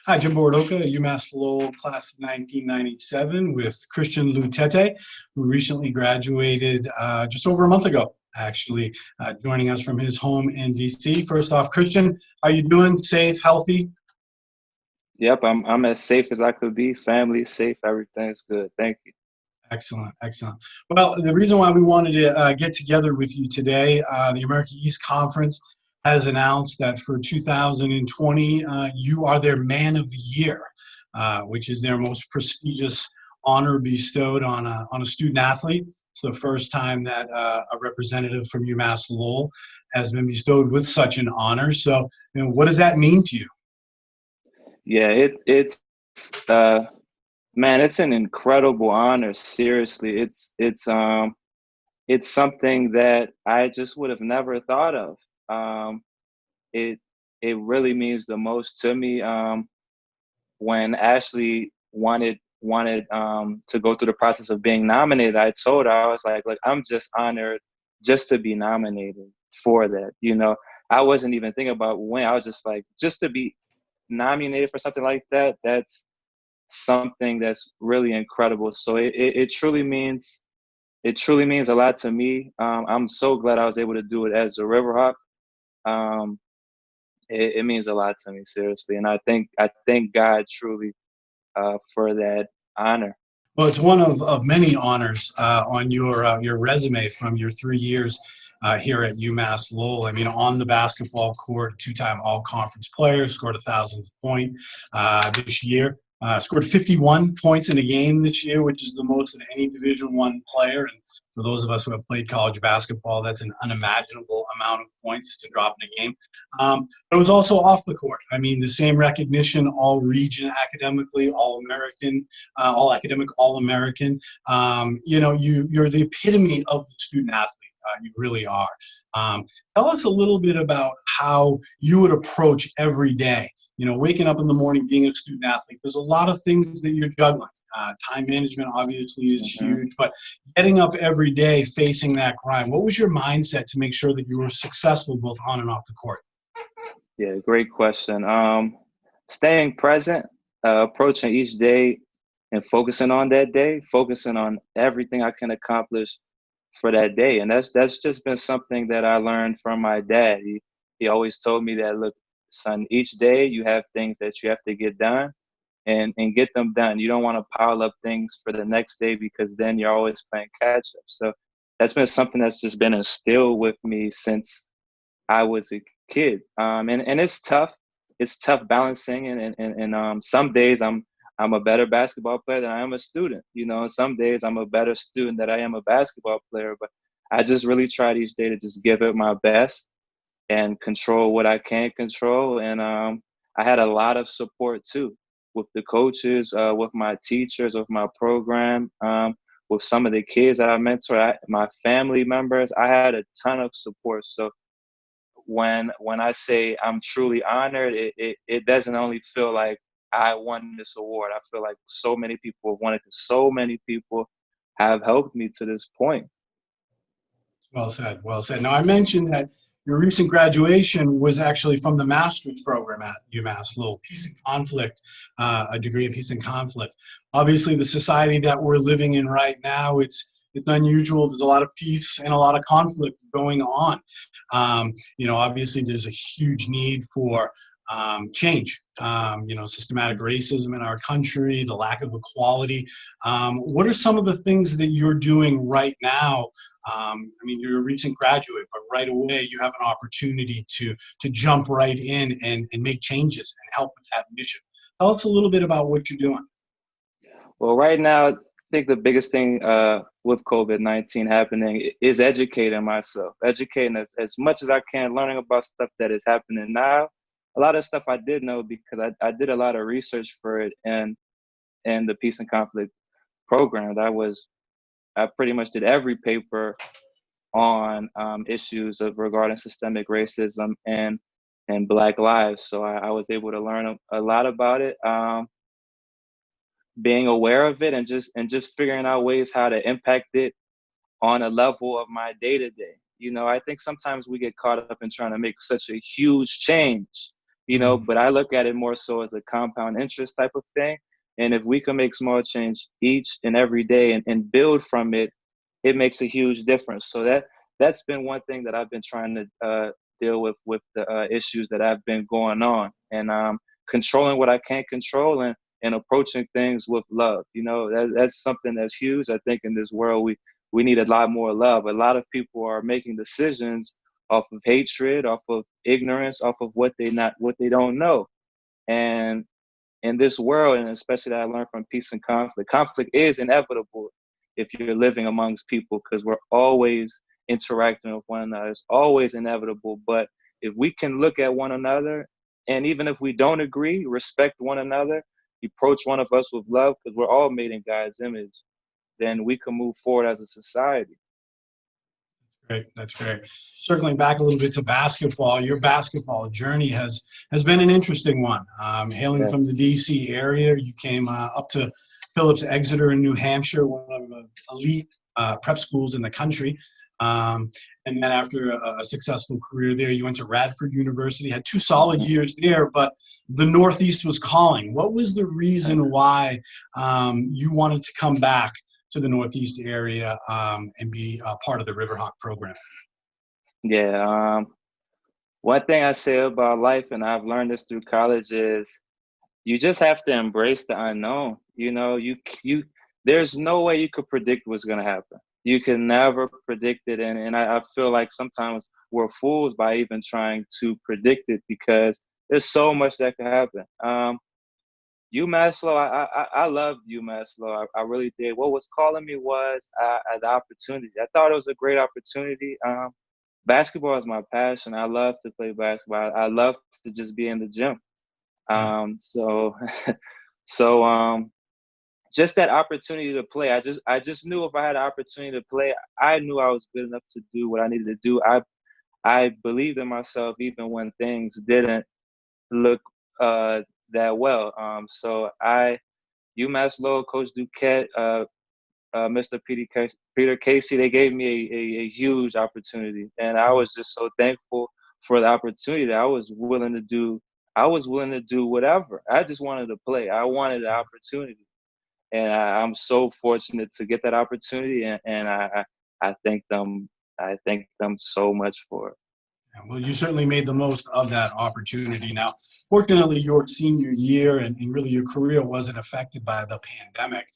Hi, Jim Bordoka, UMass Lowell class of 1997 with Christian Lutete, who recently graduated just over a month ago, actually, joining us from his home in DC. First off, Christian, how you doing? Safe, healthy? Yep, I'm as safe as I could be. Family safe, everything's good. Thank you. Excellent, excellent. Well, the reason why we wanted to get together with you today, the America East Conference has announced that for 2020, you are their Man of the Year, which is their most prestigious honor bestowed on a student athlete. It's the first time that a representative from UMass Lowell has been bestowed with such an honor. So, what does that mean to you? Yeah, it's uh man, it's an incredible honor. Seriously, it's something that I just would have never thought of. Um, it it really means the most to me. When Ashley wanted to go through the process of being nominated, I told her, I was like, look, I'm just honored just to be nominated for that. I wasn't even thinking about when. I was just like, just to be nominated for something like that, that's something that's really incredible. So it truly means a lot to me. I'm so glad I was able to do it as a Riverhawk. Um, it means a lot to me, seriously, and I thank God truly for that honor. Well, it's one of many honors on your resume from your 3 years here at UMass Lowell. I mean, on the basketball court, two-time All-Conference player, scored a thousandth point this year. Scored 51 points in a game this year, which is the most in any Division One player. And for those of us who have played college basketball, that's an unimaginable amount of points to drop in a game. But it was also off the court. I mean, the same recognition, all region academically, all American, all academic, all American. You're the epitome of the student athlete. You really are. Tell us a little bit about how you would approach every day. Waking up in the morning, being a student athlete. There's a lot of things that you're juggling. Time management obviously is Hmm. huge, but getting up every day, facing that grind. What was your mindset to make sure that you were successful both on and off the court? Yeah, great question. Staying present, approaching each day and focusing on that day, focusing on everything I can accomplish for that day. And that's just been something that I learned from my dad. He always told me that, look, son, each day you have things that you have to get done and get them done. You don't want to pile up things for the next day because then you're always playing catch up. So that's been something that's just been instilled with me since I was a kid. And it's tough. It's tough balancing, and some days I'm a better basketball player than I am a student. Some days I'm a better student than I am a basketball player. But I just really tried each day to just give it my best and control what I can control. And I had a lot of support too, with the coaches, with my teachers, with my program, with some of the kids that I mentor, my family members. I had a ton of support. So when I say I'm truly honored, it doesn't only feel like I won this award. I feel like so many people have won it. So many people have helped me to this point. Well said. Well said. Now, I mentioned that your recent graduation was actually from the master's program at UMass Lowell, Peace and Conflict, a degree in Peace and Conflict. Obviously, the society that we're living in right now, it's unusual. There's a lot of peace and a lot of conflict going on. Obviously, there's a huge need for change. Systematic racism in our country, the lack of equality. What are some of the things that you're doing right now? You're a recent graduate, but right away you have an opportunity to jump right in and make changes and help with that mission. Tell us a little bit about what you're doing. Well, right now, I think the biggest thing with COVID-19 happening is educating myself, educating as much as I can, learning about stuff that is happening now. A lot of stuff I did know because I did a lot of research for it and the peace and conflict program. I pretty much did every paper on issues of regarding systemic racism and Black lives. So I was able to learn a lot about it. Being aware of it and just figuring out ways how to impact it on a level of my day to day. I think sometimes we get caught up in trying to make such a huge change. Mm. but I look at it more so as a compound interest type of thing. And if we can make small change each and every day and build from it, it makes a huge difference. So that's been one thing that I've been trying to deal with the issues that have been going on, and controlling what I can't control, and approaching things with love. That's something that's huge. I think in this world we need a lot more love. A lot of people are making decisions off of hatred, off of ignorance, off of what they don't know. And in this world, and especially that I learned from peace and conflict, conflict is inevitable if you're living amongst people, because we're always interacting with one another. It's always inevitable. But if we can look at one another, and even if we don't agree, respect one another, approach one of us with love, because we're all made in God's image, then we can move forward as a society. Great. That's great. Circling back a little bit to basketball, your basketball journey has been an interesting one. Hailing Yeah. from the DC area, you came up to Phillips Exeter in New Hampshire, one of the elite prep schools in the country. And then after a successful career there, you went to Radford University, had 2 solid Mhm. years there, but the Northeast was calling. What was the reason why you wanted to come back to the Northeast area and be a part of the Riverhawk program? Yeah. One thing I say about life, and I've learned this through college, is you just have to embrace the unknown. There's no way you could predict what's going to happen. You can never predict it. And I feel like sometimes we're fools by even trying to predict it, because there's so much that could happen. UMass Lowell, I loved UMass Lowell. I really did. What was calling me was the opportunity. I thought it was a great opportunity. Basketball is my passion. I love to play basketball. I love to just be in the gym. Yeah. So, so just that opportunity to play. I just knew if I had an opportunity to play, I knew I was good enough to do what I needed to do. I believed in myself even when things didn't look that well. UMass Lowell, Coach Duquette, Mr. Peter Casey, they gave me a huge opportunity, and I was just so thankful for the opportunity that I was willing to do. I was willing to do whatever. I just wanted to play. I wanted the opportunity, and I'm so fortunate to get that opportunity, and I thank them. I thank them so much for it. Well, you certainly made the most of that opportunity. Now, fortunately, your senior year and really your career wasn't affected by the pandemic.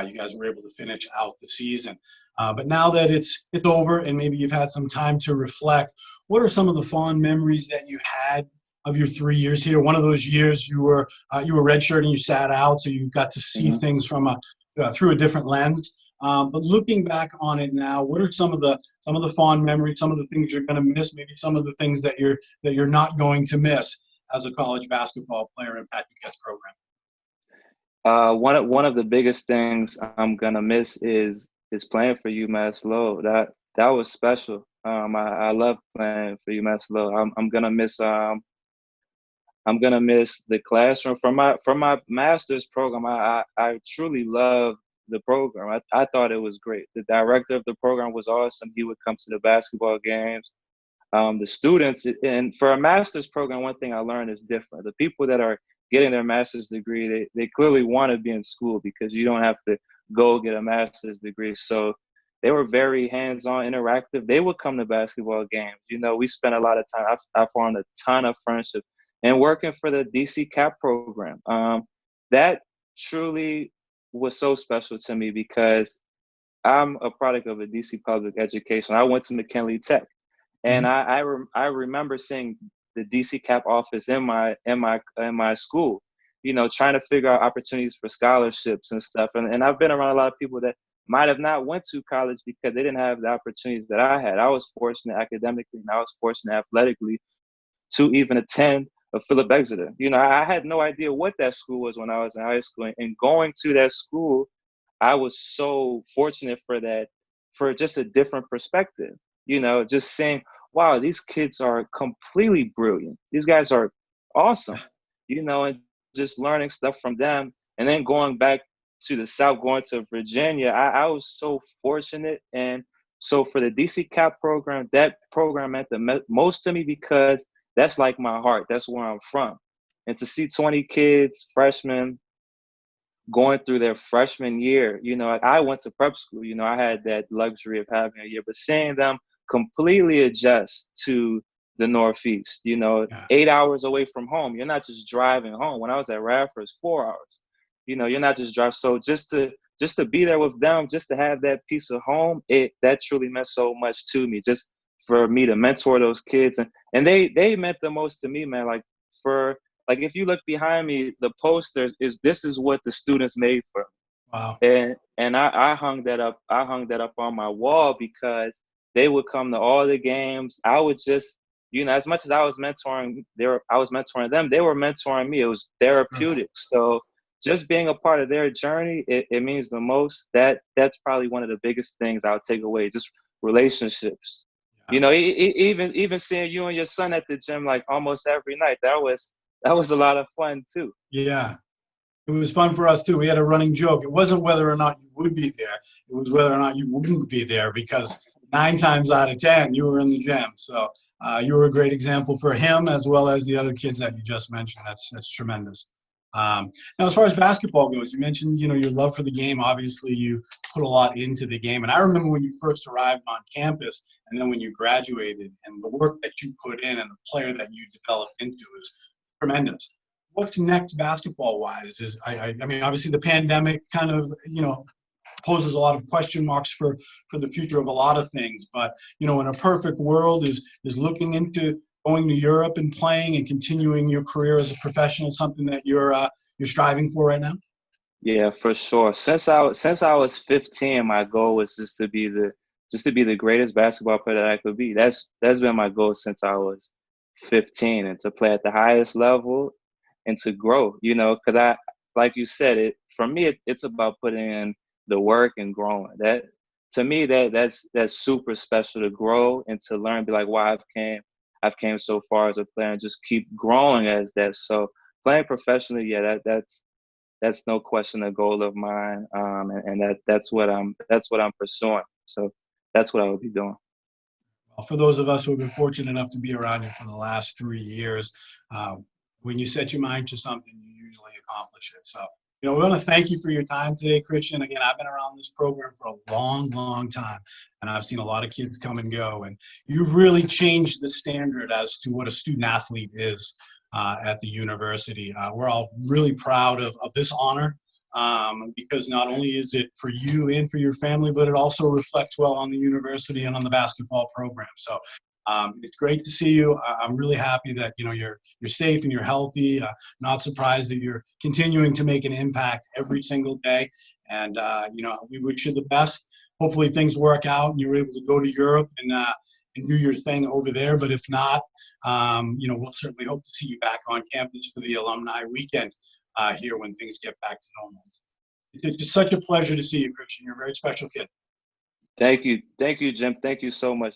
You guys were able to finish out the season. But now that it's over and maybe you've had some time to reflect, what are some of the fond memories that you had of your 3 years here? One of those years you were redshirting, you sat out, so you got to see Mhm. things from through a different lens. But looking back on it now, what are some of the fond memories, some of the things you're going to miss, maybe some of the things that you're not going to miss as a college basketball player in Pat Duquette's program? One of the biggest things I'm gonna miss is playing for UMass Lowell. That was special. I love playing for UMass Lowell. I'm gonna miss the classroom from my master's program. I truly love the program. I thought it was great. The director of the program was awesome. He would come to the basketball games. The students, and for a master's program, one thing I learned is different. The people that are getting their master's degree, they clearly want to be in school, because you don't have to go get a master's degree. So they were very hands-on, interactive. They would come to basketball games. We spent a lot of time. I formed a ton of friendship, and working for the DC CAP program. That truly was so special to me, because I'm a product of a DC public education. I went to McKinley Tech. And Mhm. I remember seeing the DC Cap office in my school, trying to figure out opportunities for scholarships and stuff. And I've been around a lot of people that might have not went to college because they didn't have the opportunities that I had. I was fortunate academically, and I was fortunate athletically to even attend a Philip Exeter. I had no idea what that school was when I was in high school, and going to that school, I was so fortunate for that, for just a different perspective. Just saying, wow, these kids are completely brilliant. These guys are awesome, and just learning stuff from them. And then going back to the South, going to Virginia, I was so fortunate. And so for the DC CAP program, that program meant the most to me, because that's like my heart. That's where I'm from. And to see 20 kids, freshmen, going through their freshman year, I went to prep school, I had that luxury of having a year, but seeing them completely adjust to the Northeast, Yeah. 8 hours away from home. You're not just driving home. When I was at Radford, it's 4 hours. You're not just driving. So just to be there with them, just to have that piece of home, that truly meant so much to me. Just for me to mentor those kids, and they meant the most to me, man. Like if you look behind me, the posters this is what the students made for Wow. me. And I hung that up. I hung that up on my wall because they would come to all the games. I would just, as much as I was mentoring, I was mentoring them. They were mentoring me. It was therapeutic. So just being a part of their journey, it means the most. That's probably one of the biggest things I'll take away. Just relationships. Yeah. Even seeing you and your son at the gym like almost every night. That was a lot of fun too. Yeah. It was fun for us too. We had a running joke. It wasn't whether or not you would be there. It was whether or not you wouldn't be there, because 9 times out of 10 you were in the gym. So you were a great example for him as well as the other kids that you just mentioned. That's tremendous. Now, as far as basketball goes, you mentioned your love for the game. Obviously, you put a lot into the game. And I remember when you first arrived on campus, and then when you graduated, and the work that you put in and the player that you developed into is tremendous. What's next basketball wise? I mean, obviously the pandemic kind of poses a lot of question marks for the future of a lot of things, but in a perfect world, is looking into going to Europe and playing and continuing your career as a professional something that you're striving for right now? Yeah, for sure. Since I was 15, my goal was just to be the greatest basketball player that I could be. That's been my goal since I was 15, and to play at the highest level and to grow. Because like you said, for me, it's about putting in the work and growing. That to me, that's super special, to grow and to learn. Be like, wow, I've came so far as a player, and just keep growing as that. So playing professionally, yeah, that's no question a goal of mine, and that's what I'm pursuing. So that's what I will be doing. Well, for those of us who have been fortunate enough to be around you for the last 3 years, uh, when you set your mind to something, you usually accomplish it. So, we want to thank you for your time today, Christian. Again, I've been around this program for a long, long time, and I've seen a lot of kids come and go. And you've really changed the standard as to what a student athlete is at the university. We're all really proud of this honor, because not only is it for you and for your family, but it also reflects well on the university and on the basketball program. So it's great to see you. I'm really happy that you're safe and you're healthy. Not surprised that you're continuing to make an impact every single day. And we wish you the best. Hopefully things work out and you're able to go to Europe and do your thing over there. But if not, we'll certainly hope to see you back on campus for the alumni weekend here when things get back to normal. It's just such a pleasure to see you, Christian. You're a very special kid. Thank you, Jim. Thank you so much.